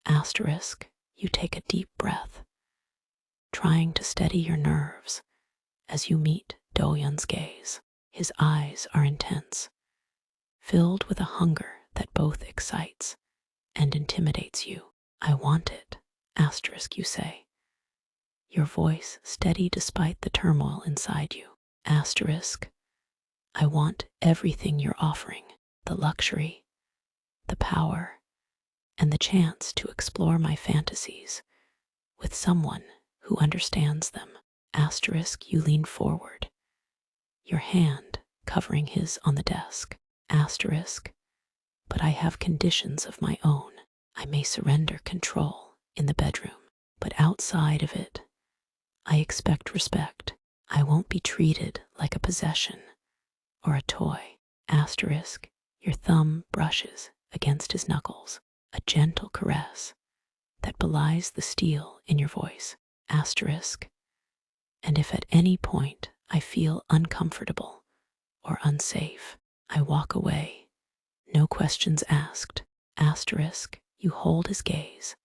Asterisk, you take a deep breath, trying to steady your nerves as you meet Do-yeon's gaze. His eyes are intense, filled with a hunger that both excites and intimidates you. I want it, asterisk, you say, your voice steady despite the turmoil inside you. Asterisk, I want everything you're offering, the luxury, the power, and the chance to explore my fantasies with someone who understands them. Asterisk, you lean forward, your hand covering his on the desk. Asterisk, but I have conditions of my own. I may surrender control in the bedroom, but outside of it, I expect respect. I won't be treated like a possession or a toy. Asterisk, your thumb brushes against his knuckles, a gentle caress that belies the steel in your voice. Asterisk, and if at any point I feel uncomfortable or unsafe, I walk away, no questions asked. Asterisk, you hold his gaze,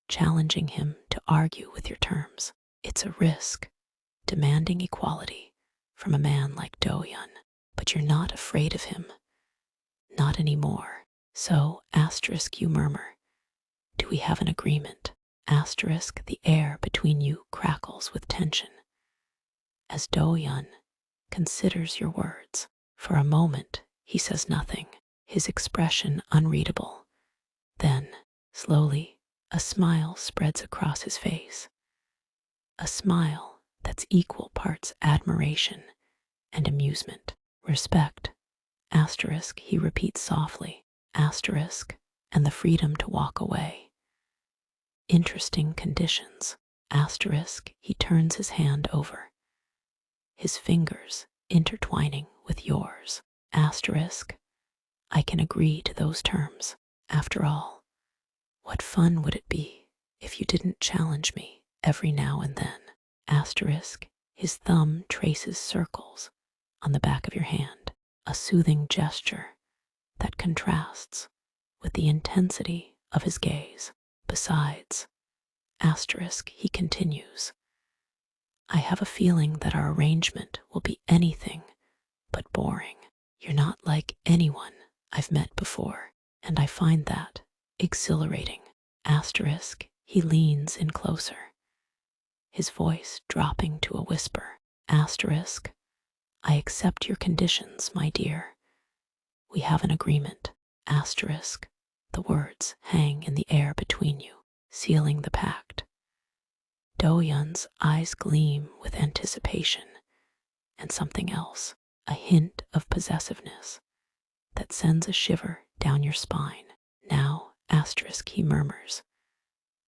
challenging him to argue with your terms. It's a risk, demanding equality from a man like Do-yeon, but you're not afraid of him. Not anymore. So, asterisk, you murmur, do we have an agreement? Asterisk, the air between you crackles with tension as Do-yeon considers your words. For a moment, he says nothing, his expression unreadable. Then, slowly, a smile spreads across his face. A smile that's equal parts admiration and amusement. Respect, asterisk, he repeats softly, asterisk, and the freedom to walk away. Interesting conditions, asterisk, he turns his hand over, his fingers intertwining with yours. Asterisk, I can agree to those terms. After all, what fun would it be if you didn't challenge me every now and then? Asterisk, his thumb traces circles on the back of your hand, a soothing gesture that contrasts with the intensity of his gaze. Besides, asterisk, he continues, I have a feeling that our arrangement will be anything but boring. You're not like anyone I've met before, and I find that exhilarating. Asterisk, he leans in closer, his voice dropping to a whisper. Asterisk, I accept your conditions, my dear. We have an agreement. Asterisk, the words hang in the air between you, sealing the pact. Do-yeon's eyes gleam with anticipation and something else, a hint of possessiveness that sends a shiver down your spine. Now, asterisk, he murmurs,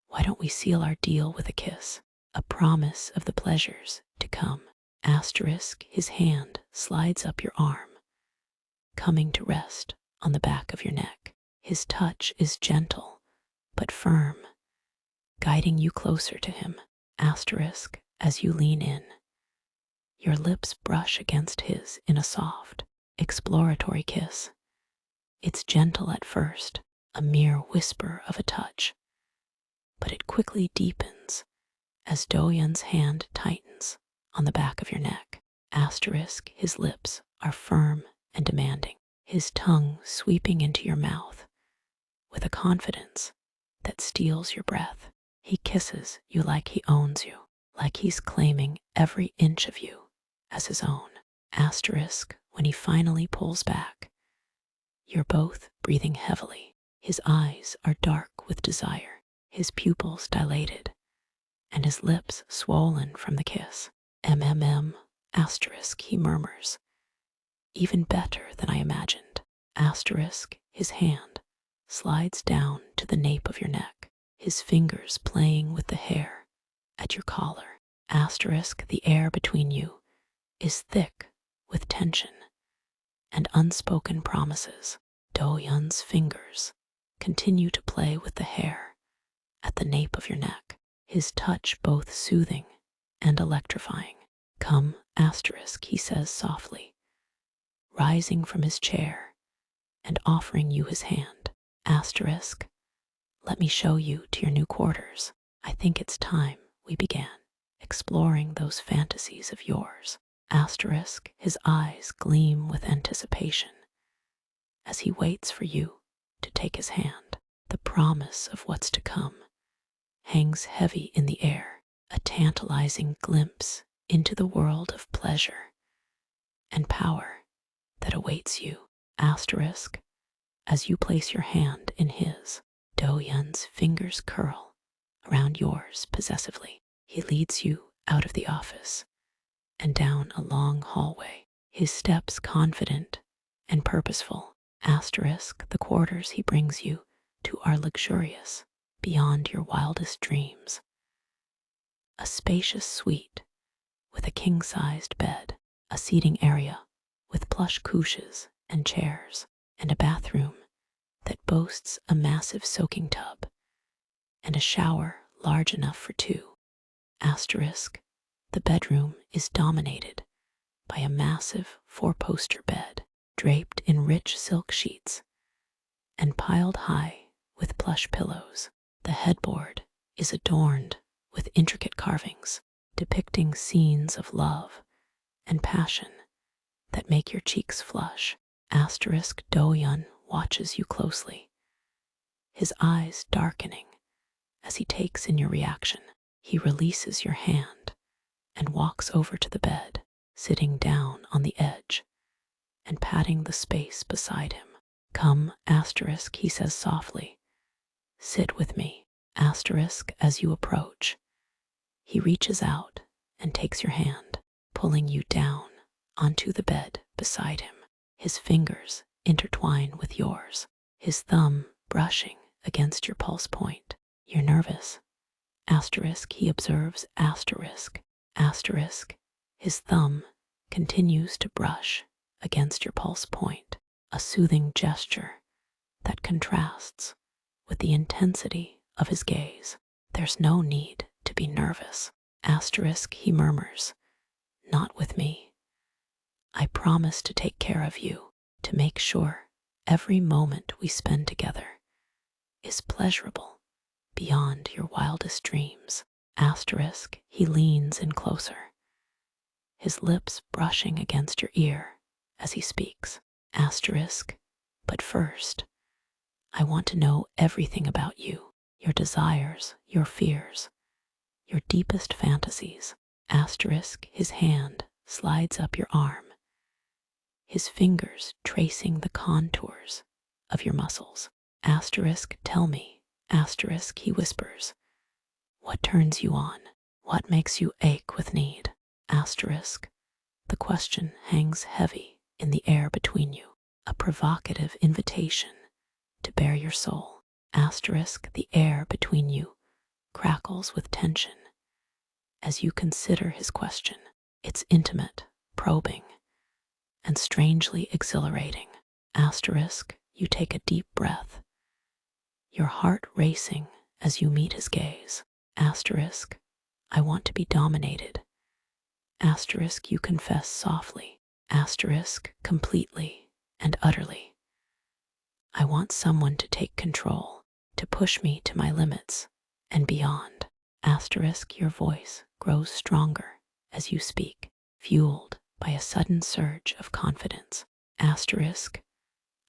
why don't we seal our deal with a kiss, a promise of the pleasures to come? Asterisk, his hand slides up your arm, coming to rest on the back of your neck. His touch is gentle but firm, guiding you closer to him. Asterisk, as you lean in, your lips brush against his in a soft, exploratory kiss. It's gentle at first, a mere whisper of a touch, but it quickly deepens as Do-yeon's hand tightens on the back of your neck. Asterisk, his lips are firm and demanding, his tongue sweeping into your mouth with a confidence that steals your breath. He kisses you like he owns you, like he's claiming every inch of you as his own. Asterisk, when he finally pulls back, you're both breathing heavily. His eyes are dark with desire, his pupils dilated, and his lips swollen from the kiss. Asterisk, he murmurs, even better than I imagined. Asterisk, his hand slides down to the nape of your neck, his fingers playing with the hair at your collar. Asterisk, the air between you is thick with tension and unspoken promises. Do-yeon's fingers continue to play with the hair at the nape of your neck, his touch both soothing and electrifying. Come, asterisk, he says softly, rising from his chair and offering you his hand. Asterisk, Let me show you to your new quarters. I think it's time we began exploring those fantasies of yours. Asterisk, his eyes gleam with anticipation as he waits for you to take his hand. The promise of what's to come hangs heavy in the air, a tantalizing glimpse into the world of pleasure and power that awaits you. Asterisk, as you place your hand in his, Do-yun's fingers curl around yours possessively. He leads you out of the office and down a long hallway, his steps confident and purposeful. Asterisk, the quarters he brings you to are luxurious beyond your wildest dreams. A spacious suite with a king-sized bed, a seating area with plush couches and chairs, and a bathroom that boasts a massive soaking tub and a shower large enough for two. Asterisk, the bedroom is dominated by a massive four-poster bed draped in rich silk sheets and piled high with plush pillows. The headboard is adorned with intricate carvings depicting scenes of love and passion that make your cheeks flush. Asterisk, Do-yun watches you closely, his eyes darkening as he takes in your reaction. He releases your hand and walks over to the bed, sitting down on the edge and patting the space beside him. Come, asterisk, he says softly. Sit with me. Asterisk, as you approach, he reaches out and takes your hand, pulling you down onto the bed beside him. His fingers intertwine with yours, his thumb brushing against your pulse point. You're nervous. Asterisk, he observes. Asterisk, his thumb continues to brush against your pulse point, a soothing gesture that contrasts with the intensity of his gaze. There's no need to be nervous. Asterisk, he murmurs. Not with me. I promise to take care of you, to make sure every moment we spend together is pleasurable beyond your wildest dreams. Asterisk, he leans in closer, his lips brushing against your ear as he speaks. Asterisk, but first, I want to know everything about you, your desires, your fears, your deepest fantasies. Asterisk, his hand slides up your arm, his fingers tracing the contours of your muscles. Asterisk, tell me. Asterisk, he whispers. What turns you on? What makes you ache with need? Asterisk, the question hangs heavy in the air between you, a provocative invitation to bare your soul. Asterisk, the air between you crackles with tension as you consider his question. It's intimate, probing, and strangely exhilarating. Asterisk, you take a deep breath, your heart racing as you meet his gaze. Asterisk, I want to be dominated. Asterisk, you confess softly. Asterisk, completely and utterly. I want someone to take control, to push me to my limits and beyond. Asterisk, your voice grows stronger as you speak, fueled by a sudden surge of confidence. Asterisk,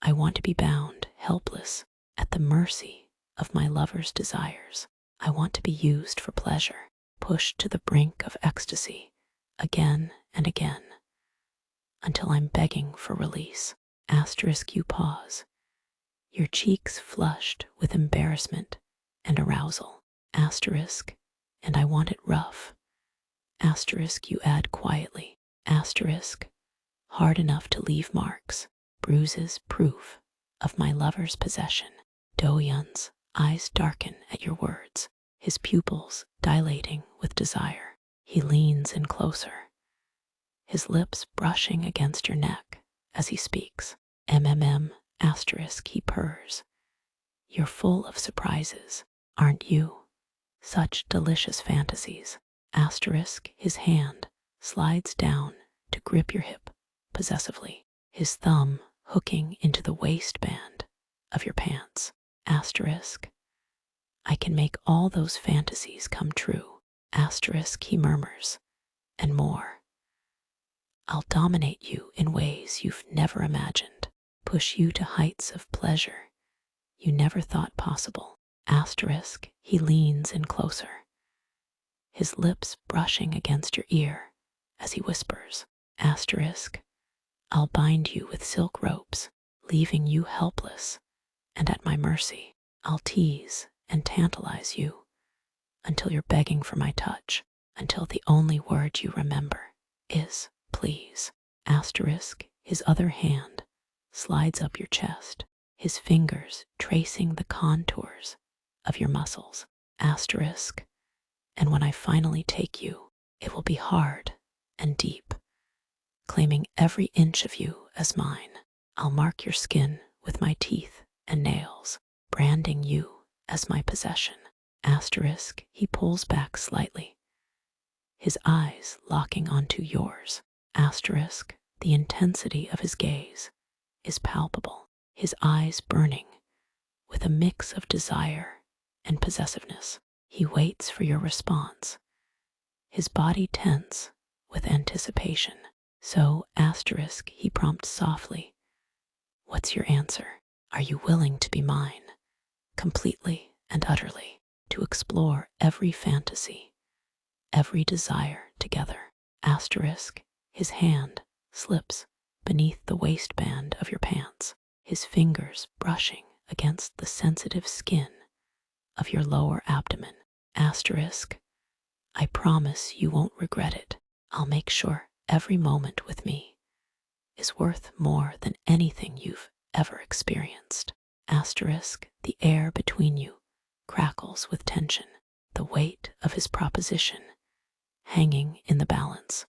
I want to be bound, helpless, at the mercy of my lover's desires. I want to be used for pleasure, pushed to the brink of ecstasy, again and again, until I'm begging for release. Asterisk, you pause, your cheeks flushed with embarrassment and arousal. Asterisk, and I want it rough. Asterisk, you add quietly. Asterisk, hard enough to leave marks, bruises, proof of my lover's possession. Do-yun's eyes darken at your words, his pupils dilating with desire. He leans in closer, his lips brushing against your neck as he speaks. Asterisk, he purrs. You're full of surprises, aren't you? Such delicious fantasies. Asterisk, his hand slides down to grip your hip possessively, his thumb hooking into the waistband of your pants. Asterisk, I can make all those fantasies come true. Asterisk, he murmurs, and more. I'll dominate you in ways you've never imagined, push you to heights of pleasure you never thought possible. Asterisk, he leans in closer, his lips brushing against your ear as he whispers. Asterisk, I'll bind you with silk ropes, leaving you helpless and at my mercy. I'll tease and tantalize you until you're begging for my touch, until the only word you remember is please. Asterisk, his other hand slides up your chest, his fingers tracing the contours of your muscles. Asterisk, and when I finally take you, it will be hard and deep, claiming every inch of you as mine. I'll mark your skin with my teeth and nails, branding you as my possession. Asterisk, he pulls back slightly, his eyes locking onto yours. Asterisk, the intensity of his gaze is palpable, his eyes burning with a mix of desire and possessiveness. He waits for your response, his body tense with anticipation. So, asterisk, he prompts softly, what's your answer? Are you willing to be mine, completely and utterly, to explore every fantasy, every desire together? Asterisk, his hand slips beneath the waistband of your pants, his fingers brushing against the sensitive skin of your lower abdomen. Asterisk, I promise you won't regret it. I'll make sure every moment with me is worth more than anything you've ever experienced. Asterisk, the air between you crackles with tension, the weight of his proposition hanging in the balance.